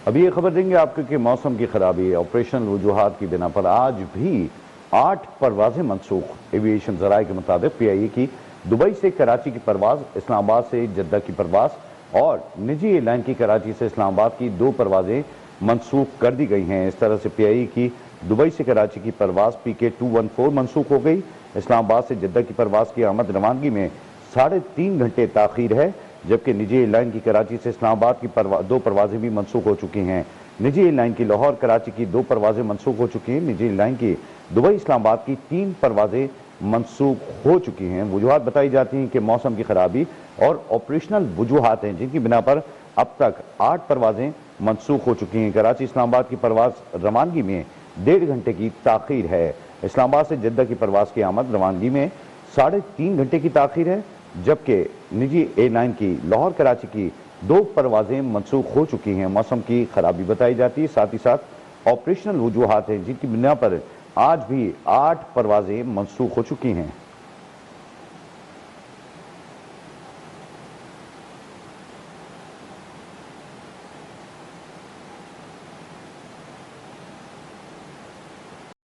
ابھی یہ خبر دیں گے آپ کو کہ موسم کی خرابی آپریشنل وجوہات کی بنا پر آج بھی 8 پروازیں منسوخ۔ ایویشن ذرائع کے مطابق پی آئی اے کی دبئی سے کراچی کی پرواز، اسلام آباد سے جدہ کی پرواز اور نجی ایئر لائن کی کراچی سے اسلام آباد کی 2 پروازیں منسوخ کر دی گئی ہیں۔ اس طرح سے پی آئی اے کی دبئی سے کراچی کی پرواز PK214 منسوخ ہو گئی۔ اسلام آباد سے جدہ کی پرواز کی آمد روانگی میں 3.5 گھنٹے تاخیر ہے، جبکہ نجی ایئر لائن کی کراچی سے اسلام آباد کی 2 پروازیں بھی منسوخ ہو چکی ہیں۔ نجی ایئر لائن کی لاہور کراچی کی 2 پروازیں منسوخ ہو چکی ہیں۔ نجی ایئر لائن کی دبئی اسلام آباد کی 3 پروازیں منسوخ ہو چکی ہیں۔ وجوہات بتائی جاتی ہیں کہ موسم کی خرابی اور آپریشنل وجوہات ہیں، جن کی بنا پر اب تک 8 پروازیں منسوخ ہو چکی ہیں۔ کراچی اسلام آباد کی پرواز روانگی میں 1.5 گھنٹے کی تاخیر ہے۔ اسلام آباد سے جدہ کی پرواز کی آمد روانگی میں 3.5 گھنٹے کی تاخیر ہے، جبکہ نجی ایئر لائن کی لاہور کراچی کی 2 پروازیں منسوخ ہو چکی ہیں۔ موسم کی خرابی بتائی جاتی ہے، ساتھ ہی ساتھ آپریشنل وجوہات ہیں، جن کی بنا پر آج بھی 8 پروازیں منسوخ ہو چکی ہیں۔